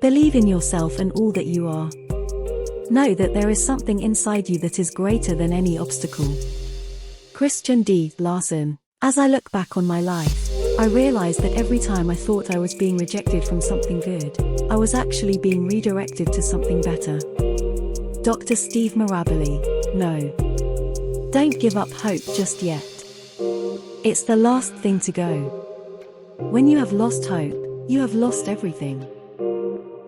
Believe in yourself and all that you are. Know that there is something inside you that is greater than any obstacle. Christian D. Larson. As I look back on my life, I realized that every time I thought I was being rejected from something good, I was actually being redirected to something better. Dr. Steve Maraboli. No. Don't give up hope just yet. It's the last thing to go. When you have lost hope, you have lost everything.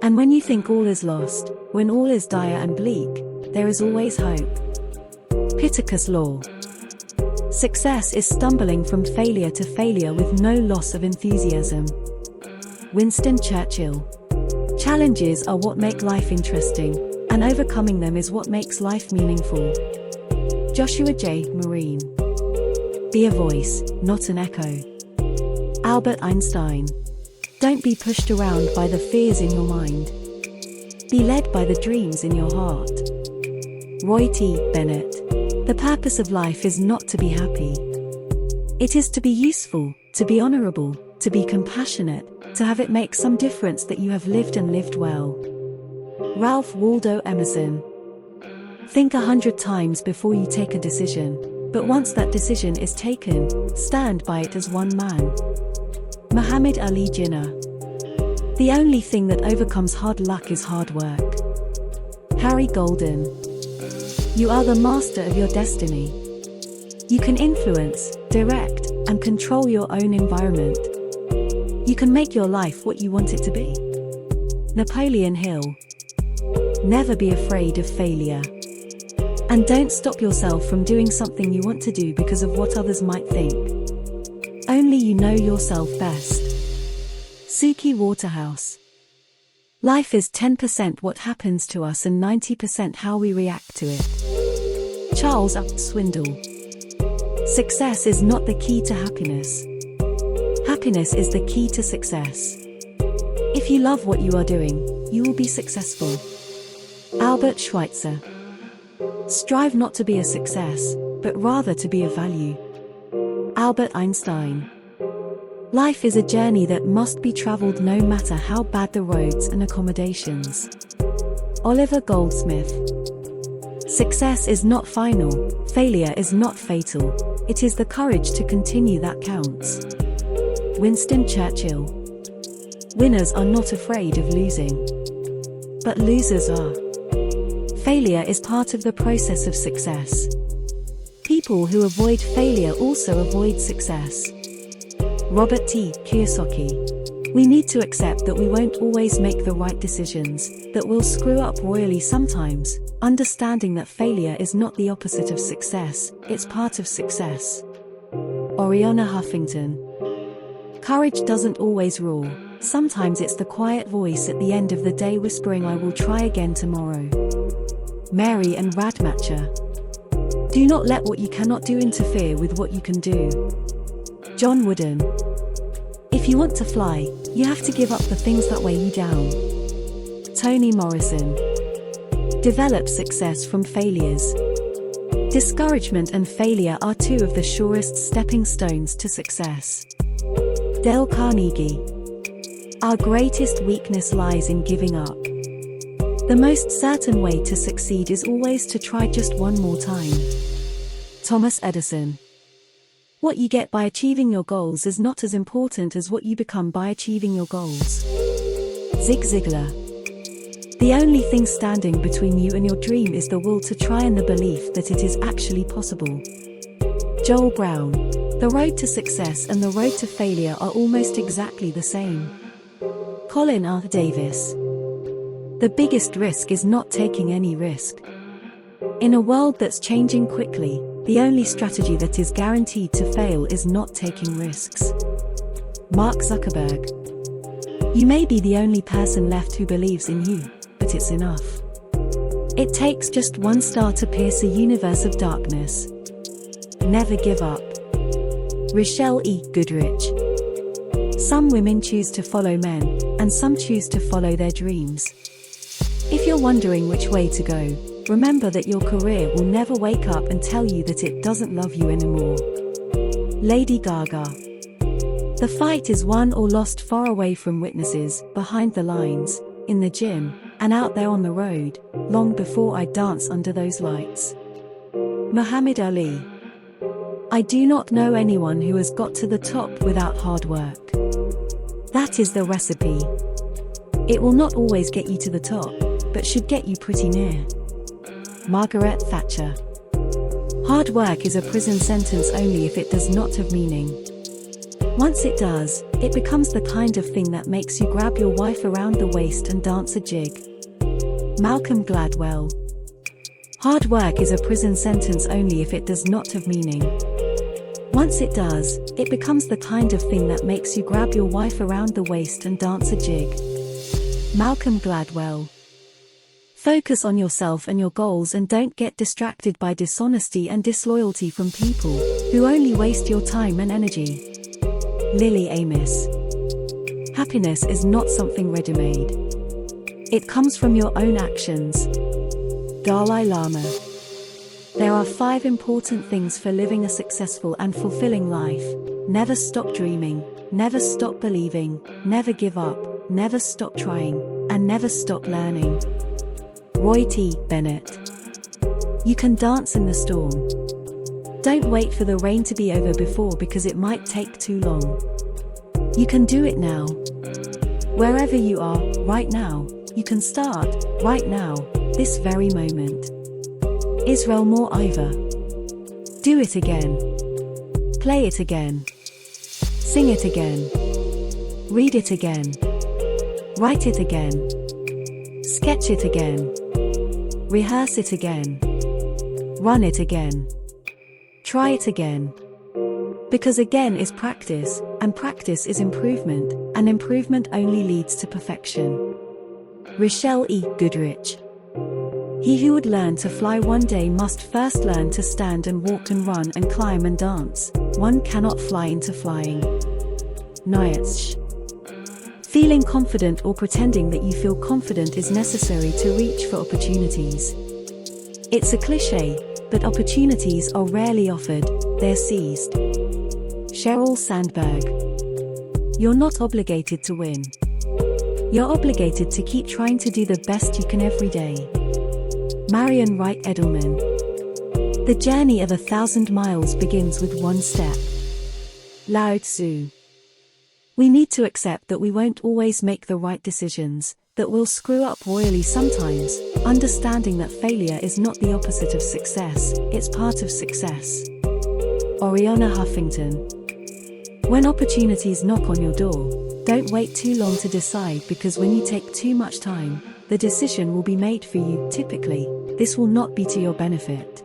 And when you think all is lost, when all is dire and bleak, there is always hope. Pittacus Law. Success is stumbling from failure to failure with no loss of enthusiasm. Winston Churchill. Challenges are what make life interesting, and overcoming them is what makes life meaningful. Joshua J. Marine. Be a voice, not an echo. Albert Einstein. Don't be pushed around by the fears in your mind. Be led by the dreams in your heart. Roy T. Bennett. The purpose of life is not to be happy. It is to be useful, to be honorable, to be compassionate, to have it make some difference that you have lived and lived well. Ralph Waldo Emerson. Think 100 times before you take a decision, but once that decision is taken, stand by it as one man. Muhammad Ali Jinnah. The only thing that overcomes hard luck is hard work. Harry Golden. You are the master of your destiny. You can influence, direct, and control your own environment. You can make your life what you want it to be. Napoleon Hill. Never be afraid of failure. And don't stop yourself from doing something you want to do because of what others might think. Only you know yourself best. Suki Waterhouse. Life is 10% what happens to us and 90% how we react to it. Charles Swindoll. Success is not the key to happiness. Happiness is the key to success. If you love what you are doing, you will be successful. Albert Schweitzer. Strive not to be a success, but rather to be of value. Albert Einstein. Life is a journey that must be traveled no matter how bad the roads and accommodations. Oliver Goldsmith. Success is not final, failure is not fatal, it is the courage to continue that counts. Winston Churchill. Winners are not afraid of losing, but losers are. Failure is part of the process of success. People who avoid failure also avoid success. Robert T. Kiyosaki. We need to accept that we won't always make the right decisions, that we'll screw up royally sometimes, understanding that failure is not the opposite of success, it's part of success. Oriana Huffington. Courage doesn't always roar, sometimes it's the quiet voice at the end of the day whispering I will try again tomorrow. Mary and Radmacher. Do not let what you cannot do interfere with what you can do. John Wooden. If you want to fly, you have to give up the things that weigh you down. Toni Morrison. Develop success from failures. Discouragement and failure are two of the surest stepping stones to success. Dale Carnegie. Our greatest weakness lies in giving up. The most certain way to succeed is always to try just one more time. Thomas Edison. What you get by achieving your goals is not as important as what you become by achieving your goals. Zig Ziglar. The only thing standing between you and your dream is the will to try and the belief that it is actually possible. Joel Brown. The road to success and the road to failure are almost exactly the same. Colin R. Davis. The biggest risk is not taking any risk. In a world that's changing quickly, the only strategy that is guaranteed to fail is not taking risks. Mark Zuckerberg. You may be the only person left who believes in you, but it's enough. It takes just one star to pierce a universe of darkness. Never give up. Rochelle E. Goodrich. Some women choose to follow men, and some choose to follow their dreams. If you're wondering which way to go, remember that your career will never wake up and tell you that it doesn't love you anymore. Lady Gaga. The fight is won or lost far away from witnesses, behind the lines. in the gym, and out there on the road, long before I dance under those lights. Muhammad Ali. I do not know anyone who has got to the top without hard work. That is the recipe. It will not always get you to the top, but should get you pretty near. Margaret Thatcher. Hard work is a prison sentence only if it does not have meaning. Once it does, it becomes the kind of thing that makes you grab your wife around the waist and dance a jig. Malcolm Gladwell. Hard work is a prison sentence only if it does not have meaning. Once it does, it becomes the kind of thing that makes you grab your wife around the waist and dance a jig. Malcolm Gladwell. Focus on yourself and your goals and don't get distracted by dishonesty and disloyalty from people who only waste your time and energy. Lily Amos. Happiness is not something ready-made. It comes from your own actions. Dalai Lama. There are 5 important things for living a successful and fulfilling life. Never stop dreaming, never stop believing, never give up, never stop trying, and never stop learning. Roy T. Bennett. You can dance in the storm. Don't wait for the rain to be over before because it might take too long. You can do it now. Wherever you are, right now, you can start, right now, this very moment. Israel Moore Ivor. Do it again. Play it again. Sing it again. Read it again. Write it again. Sketch it again. Rehearse it again. Run it again. Try it again. Because again is practice, and practice is improvement, and improvement only leads to perfection. Rochelle E. Goodrich. He who would learn to fly one day must first learn to stand and walk and run and climb and dance. One cannot fly into flying. Nietzsche. Feeling confident or pretending that you feel confident is necessary to reach for opportunities. It's a cliché, but opportunities are rarely offered, they're seized. Sheryl Sandberg. You're not obligated to win. You're obligated to keep trying to do the best you can every day. Marion Wright Edelman. The journey of 1,000 miles begins with one step. Lao Tzu. We need to accept that we won't always make the right decisions, that we'll screw up royally sometimes, understanding that failure is not the opposite of success, it's part of success. Arianna Huffington. When opportunities knock on your door, don't wait too long to decide because when you take too much time, the decision will be made for you. Typically, this will not be to your benefit.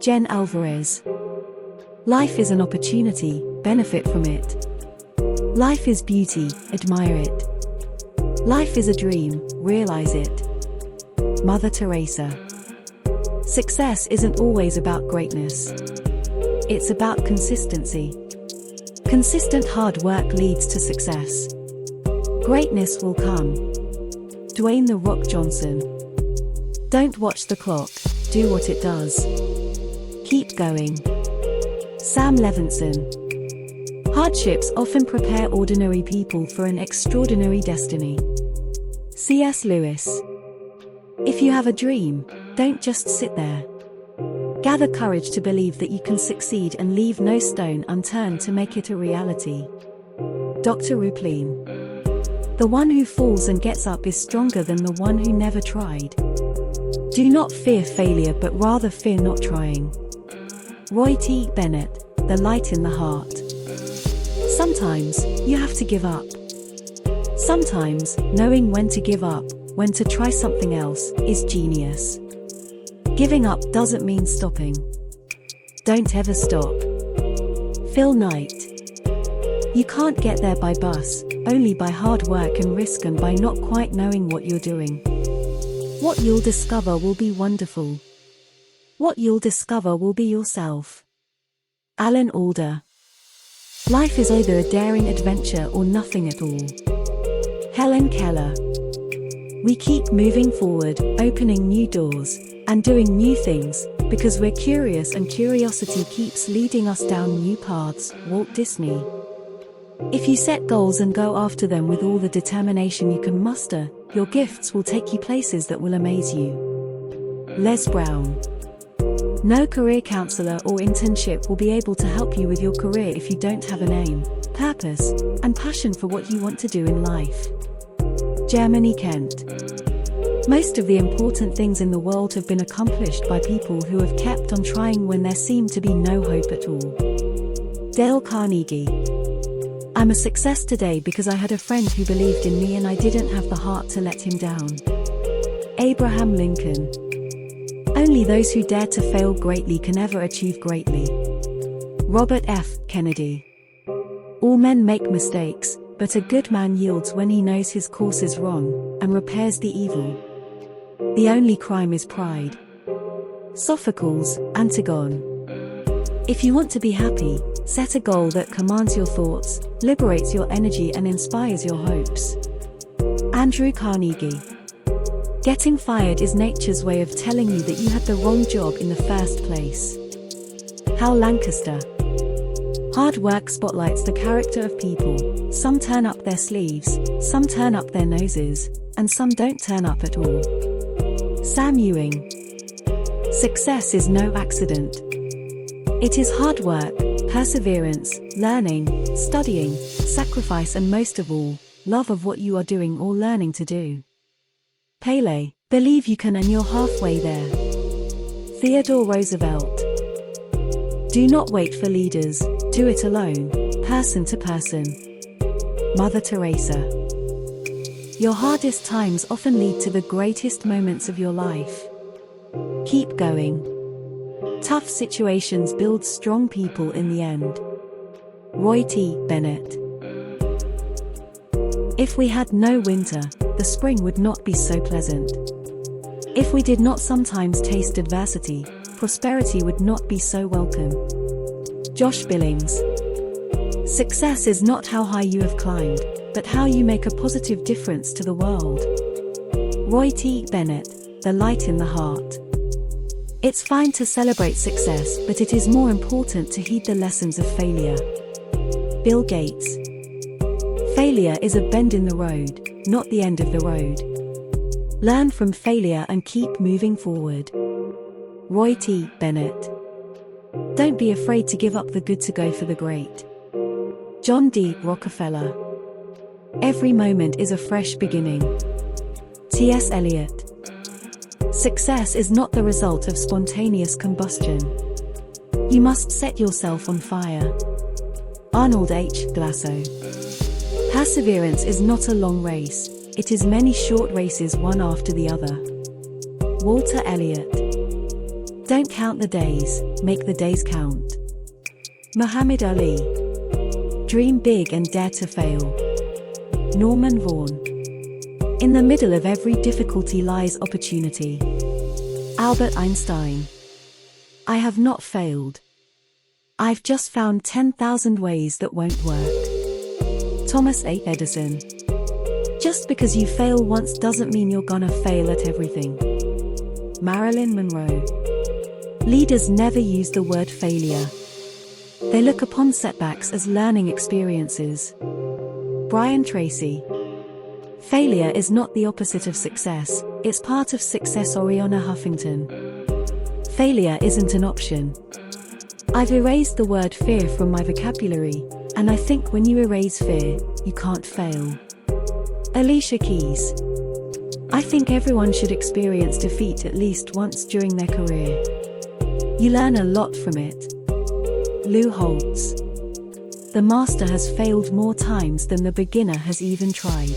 Jen Alvarez. Life is an opportunity, benefit from it. Life is beauty, admire it. Life is a dream, realize it. Mother Teresa. Success isn't always about greatness. It's about consistency. Consistent hard work leads to success. Greatness will come. Dwayne "The Rock" Johnson. Don't watch the clock, do what it does. Keep going. Sam Levinson. Hardships often prepare ordinary people for an extraordinary destiny. C.S. Lewis. If you have a dream, don't just sit there. Gather courage to believe that you can succeed and leave no stone unturned to make it a reality. Dr. Rupleen. The one who falls and gets up is stronger than the one who never tried. Do not fear failure but rather fear not trying. Roy T. Bennett. The light in the heart. Sometimes, you have to give up. Sometimes, knowing when to give up, when to try something else, is genius. Giving up doesn't mean stopping. Don't ever stop. Phil Knight. You can't get there by bus, only by hard work and risk and by not quite knowing what you're doing. What you'll discover will be wonderful. What you'll discover will be yourself. Alan Alda. Life is either a daring adventure or nothing at all. Helen Keller. We keep moving forward, opening new doors, and doing new things, because we're curious and curiosity keeps leading us down new paths. Walt Disney. If you set goals and go after them with all the determination you can muster, Your gifts will take you places that will amaze you. Les Brown. No career counselor or internship will be able to help you with your career if you don't have an aim, purpose, and passion for what you want to do in life. Germany Kent. Most of the important things in the world have been accomplished by people who have kept on trying when there seemed to be no hope at all. Dale Carnegie. I'm a success today because I had a friend who believed in me and I didn't have the heart to let him down. Abraham Lincoln. Only those who dare to fail greatly can ever achieve greatly. Robert F. Kennedy. All men make mistakes, but a good man yields when he knows his course is wrong, and repairs the evil. The only crime is pride. Sophocles, Antigone. If you want to be happy, set a goal that commands your thoughts, liberates your energy and inspires your hopes. Andrew Carnegie. Getting fired is nature's way of telling you that you had the wrong job in the first place. Hal Lancaster. Hard work spotlights the character of people. Some turn up their sleeves, some turn up their noses, and some don't turn up at all. Sam Ewing. Success is no accident. It is hard work, perseverance, learning, studying, sacrifice and most of all, love of what you are doing or learning to do. Pele, believe you can and you're halfway there. Theodore Roosevelt. Do not wait for leaders, do it alone, person to person. Mother Teresa. Your hardest times often lead to the greatest moments of your life. Keep going. Tough situations build strong people in the end. Roy T. Bennett. If we had no winter, the spring would not be so pleasant. If we did not sometimes taste adversity, prosperity would not be so welcome. Josh Billings. Success is not how high you have climbed, but how you make a positive difference to the world. Roy T. Bennett, The Light in the Heart. It's fine to celebrate success, but it is more important to heed the lessons of failure. Bill Gates. Failure is a bend in the road, not the end of the road. Learn from failure and keep moving forward. Roy T. Bennett. Don't be afraid to give up the good to go for the great. John D. Rockefeller. Every moment is a fresh beginning. T.S. Eliot. Success is not the result of spontaneous combustion. You must set yourself on fire. Arnold H. Glasso. Perseverance is not a long race, it is many short races one after the other. Walter Elliott. Don't count the days, make the days count. Muhammad Ali. Dream big and dare to fail. Norman Vaughan. In the middle of every difficulty lies opportunity. Albert Einstein. I have not failed. I've just found 10,000 ways that won't work. Thomas A. Edison. Just because you fail once doesn't mean you're gonna fail at everything. Marilyn Monroe. Leaders never use the word failure. They look upon setbacks as learning experiences. Brian Tracy. Failure is not the opposite of success, it's part of success. Oriana Huffington. Failure isn't an option. I've erased the word fear from my vocabulary, and I think when you erase fear, you can't fail. Alicia Keys. I think everyone should experience defeat at least once during their career. You learn a lot from it. Lou Holtz. The master has failed more times than the beginner has even tried.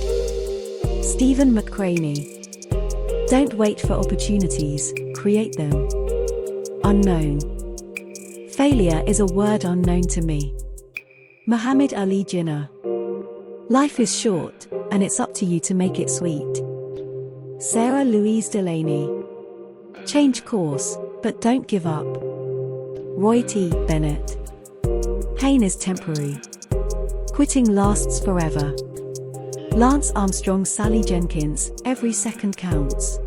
Stephen McCraney. Don't wait for opportunities, create them. Unknown. Failure is a word unknown to me. Muhammad Ali Jinnah. Life is short, and it's up to you to make it sweet. Sarah Louise Delaney. Change course, but don't give up. Roy T. Bennett. Pain is temporary. Quitting lasts forever. Lance Armstrong. Sally Jenkins. Every second counts.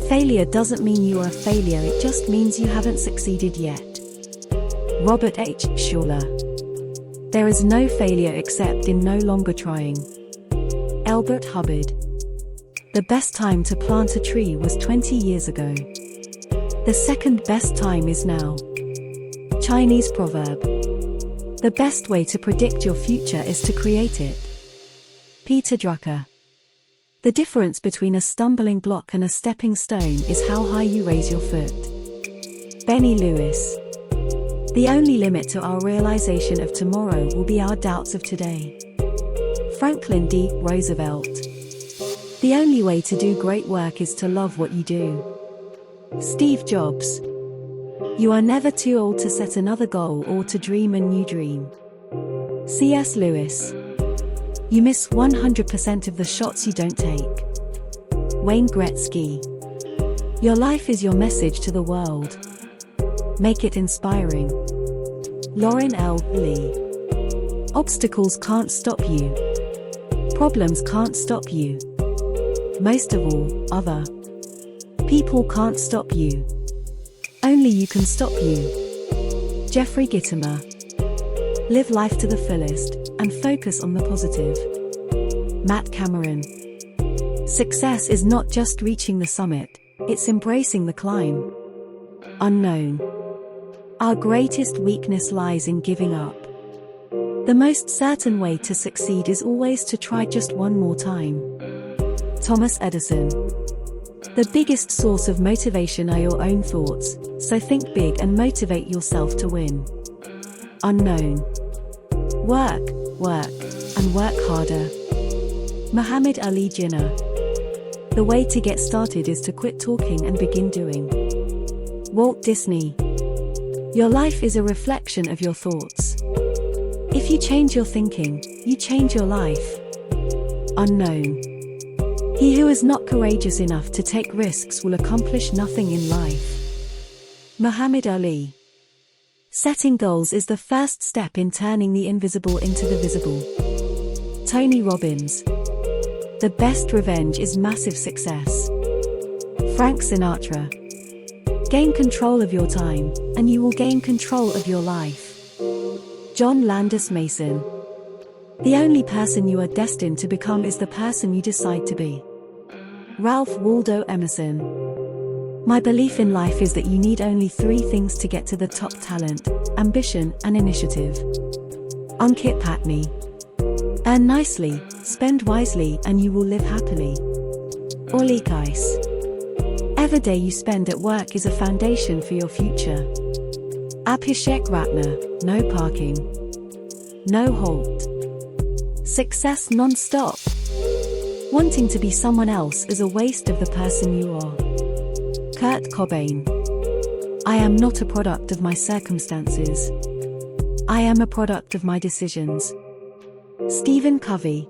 Failure doesn't mean you are a failure, it just means you haven't succeeded yet. Robert H. Schuller. There is no failure except in no longer trying. Elbert Hubbard. The best time to plant a tree was 20 years ago. The second best time is now. Chinese proverb. The best way to predict your future is to create it. Peter Drucker. The difference between a stumbling block and a stepping stone is how high you raise your foot. Benny Lewis. The only limit to our realization of tomorrow will be our doubts of today. Franklin D. Roosevelt. The only way to do great work is to love what you do. Steve Jobs. You are never too old to set another goal or to dream a new dream. C.S. Lewis. You miss 100% of the shots you don't take. Wayne Gretzky. Your life is your message to the world. Make it inspiring. Lauren L. Lee. Obstacles can't stop you. Problems can't stop you. Most of all, other people can't stop you. Only you can stop you. Jeffrey Gitomer. Live life to the fullest, and focus on the positive. Matt Cameron. Success is not just reaching the summit, it's embracing the climb. Unknown. Our greatest weakness lies in giving up. The most certain way to succeed is always to try just one more time. Thomas Edison. The biggest source of motivation are your own thoughts, so think big and motivate yourself to win. Unknown. Work, work, and work harder. Muhammad Ali Jinnah. The way to get started is to quit talking and begin doing. Walt Disney. Your life is a reflection of your thoughts. If you change your thinking, you change your life. Unknown. He who is not courageous enough to take risks will accomplish nothing in life. Muhammad Ali. Setting goals is the first step in turning the invisible into the visible. Tony Robbins. The best revenge is massive success. Frank Sinatra. Gain control of your time, and you will gain control of your life. John Landis Mason. The only person you are destined to become is the person you decide to be. Ralph Waldo Emerson. My belief in life is that you need only 3 things to get to the top: talent, ambition, and initiative. Ankit Patni. Earn nicely, spend wisely, and you will live happily. Uli Kais. Every day you spend at work is a foundation for your future. Abhishek Ratner. No parking. No halt. Success non-stop. Wanting to be someone else is a waste of the person you are. Kurt Cobain. I am not a product of my circumstances. I am a product of my decisions. Stephen Covey.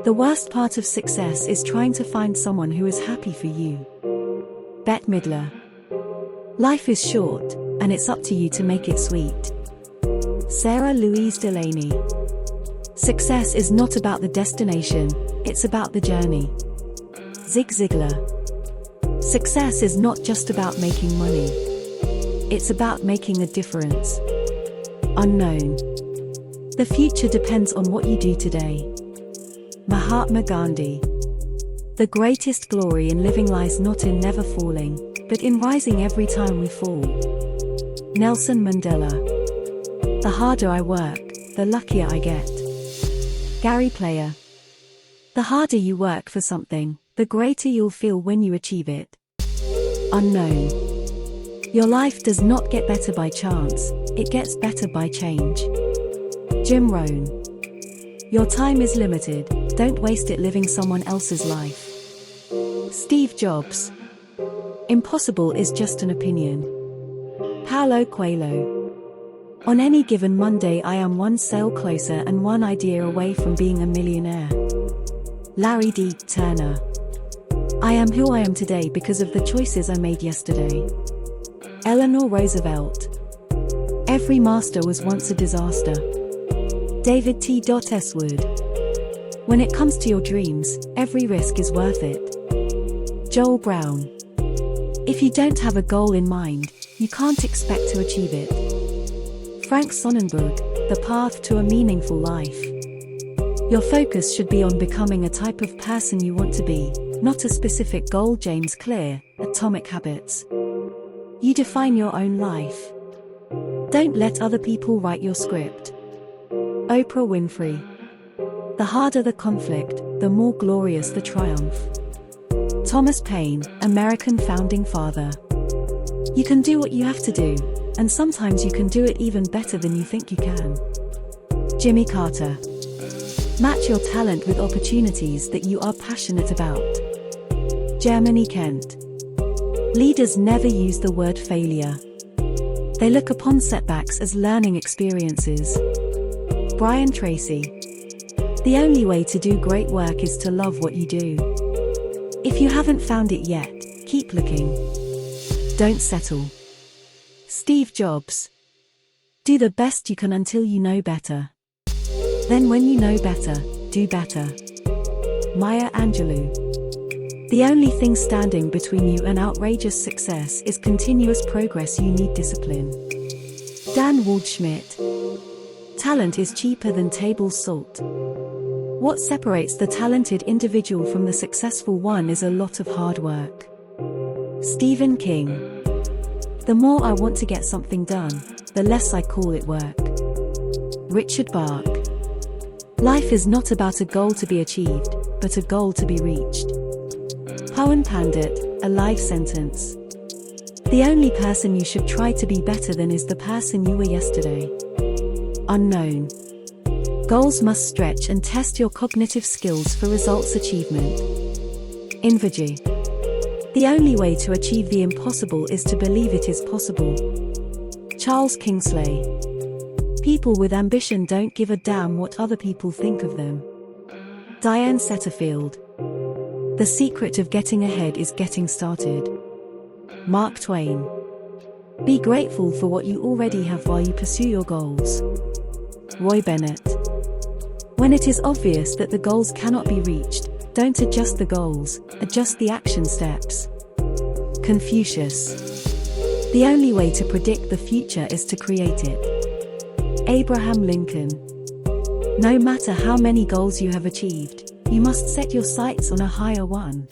The worst part of success is trying to find someone who is happy for you. Bette Midler. Life is short, and it's up to you to make it sweet. Sarah Louise Delaney. Success is not about the destination, it's about the journey. Zig Ziglar. Success is not just about making money. It's about making a difference. Unknown. The future depends on what you do today. Mahatma Gandhi. The greatest glory in living lies not in never falling, but in rising every time we fall. Nelson Mandela. The harder I work, the luckier I get. Gary Player. The harder you work for something, the greater you'll feel when you achieve it. Unknown. Your life does not get better by chance, it gets better by change. Jim Rohn. Your time is limited, don't waste it living someone else's life. Steve Jobs. Impossible is just an opinion. Paulo Coelho. On any given Monday I am one sale closer and one idea away from being a millionaire. Larry D. Turner. I am who I am today because of the choices I made yesterday. Eleanor Roosevelt. Every master was once a disaster. David T. Eswood. When it comes to your dreams, every risk is worth it. Joel Brown. If you don't have a goal in mind, you can't expect to achieve it. Frank Sonnenberg. The path to a meaningful life. Your focus should be on becoming a type of person you want to be, not a specific goal. James Clear, Atomic Habits. You define your own life. Don't let other people write your script. Oprah Winfrey. The harder the conflict, the more glorious the triumph. Thomas Paine, American founding father. You can do what you have to do, and sometimes you can do it even better than you think you can. Jimmy Carter. Match your talent with opportunities that you are passionate about. Germany Kent. Leaders never use the word failure. They look upon setbacks as learning experiences. Brian Tracy. The only way to do great work is to love what you do. If you haven't found it yet, keep looking. Don't settle. Steve Jobs. Do the best you can until you know better. Then when you know better, do better. Maya Angelou. The only thing standing between you and outrageous success is continuous progress. You need discipline. Dan Waldschmidt. Talent is cheaper than table salt. What separates the talented individual from the successful one is a lot of hard work. Stephen King. The more I want to get something done, the less I call it work. Richard Bach. Life is not about a goal to be achieved, but a goal to be reached. Pawan Pandit, A Life Sentence. The only person you should try to be better than is the person you were yesterday. Unknown. Goals must stretch and test your cognitive skills for results achievement. Inverji. The only way to achieve the impossible is to believe it is possible. Charles Kingsley. People with ambition don't give a damn what other people think of them. Diane Setterfield. The secret of getting ahead is getting started. Mark Twain. Be grateful for what you already have while you pursue your goals. Roy Bennett. When it is obvious that the goals cannot be reached, don't adjust the goals, adjust the action steps. Confucius. The only way to predict the future is to create it. Abraham Lincoln. No matter how many goals you have achieved, you must set your sights on a higher one.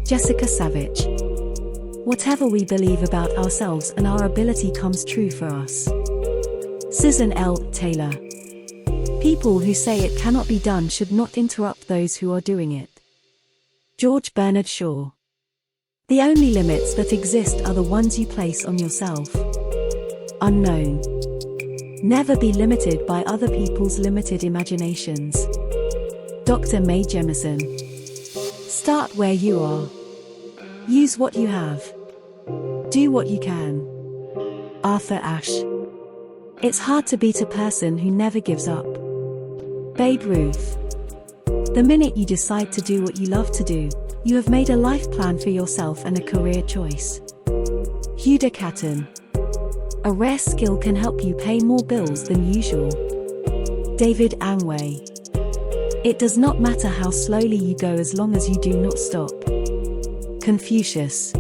Jessica Savage. Whatever we believe about ourselves and our ability comes true for us. Susan L. Taylor. People who say it cannot be done should not interrupt those who are doing it. George Bernard Shaw. The only limits that exist are the ones you place on yourself. Unknown. Never be limited by other people's limited imaginations. Dr. Mae Jemison. Start where you are. Use what you have. Do what you can. Arthur Ashe. It's hard to beat a person who never gives up. Babe Ruth. The minute you decide to do what you love to do, you have made a life plan for yourself and a career choice. Huda Catton. A rare skill can help you pay more bills than usual. David Angway. It does not matter how slowly you go as long as you do not stop. Confucius.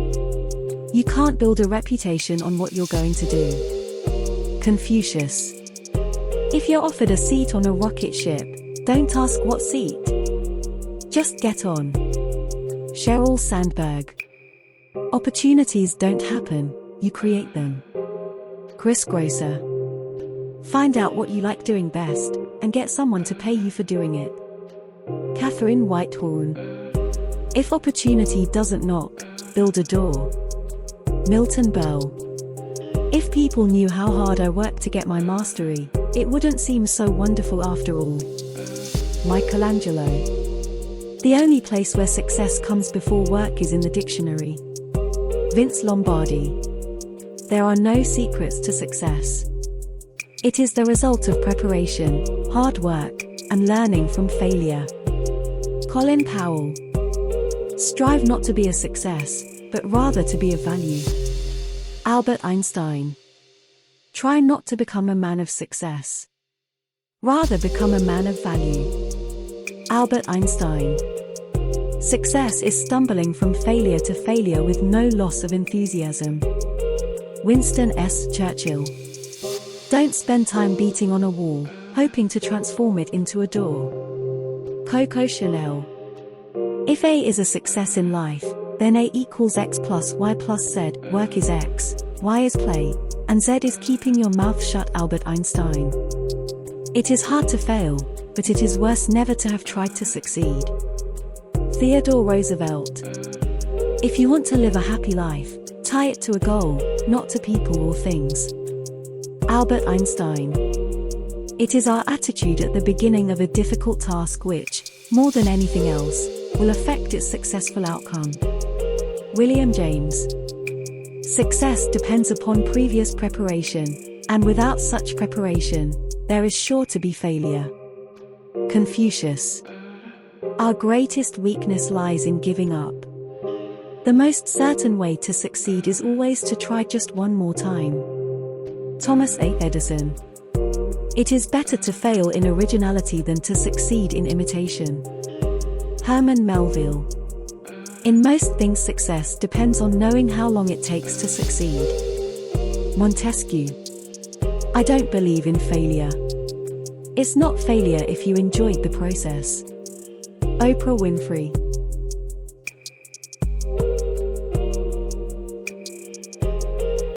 You can't build a reputation on what you're going to do. Confucius. If you're offered a seat on a rocket ship, don't ask what seat. Just get on. Sheryl Sandberg. Opportunities don't happen, you create them. Chris Grosser. Find out what you like doing best, and get someone to pay you for doing it. Catherine Whitehorn. If opportunity doesn't knock, build a door. Milton Berle. If people knew how hard I worked to get my mastery, it wouldn't seem so wonderful after all. Michelangelo. The only place where success comes before work is in the dictionary. Vince Lombardi. There are no secrets to success. It is the result of preparation, hard work, and learning from failure. Colin Powell. Strive not to be a success, but rather to be of value. Albert Einstein. Try not to become a man of success. Rather become a man of value. Albert Einstein. Success is stumbling from failure to failure with no loss of enthusiasm. Winston S. Churchill. Don't spend time beating on a wall, hoping to transform it into a door. Coco Chanel. If A is a success in life, then A equals X plus Y plus Z. Work is X, Y is play, and Z is keeping your mouth shut. Albert Einstein. It is hard to fail, but it is worse never to have tried to succeed. Theodore Roosevelt. If you want to live a happy life, tie it to a goal, not to people or things. Albert Einstein. It is our attitude at the beginning of a difficult task which, more than anything else, will affect its successful outcome. William James. Success depends upon previous preparation, and without such preparation, there is sure to be failure. Confucius. Our greatest weakness lies in giving up. The most certain way to succeed is always to try just one more time. Thomas A. Edison. It is better to fail in originality than to succeed in imitation. Herman Melville. In most things, success depends on knowing how long it takes to succeed. Montesquieu. I don't believe in failure. It's not failure if you enjoyed the process. Oprah Winfrey.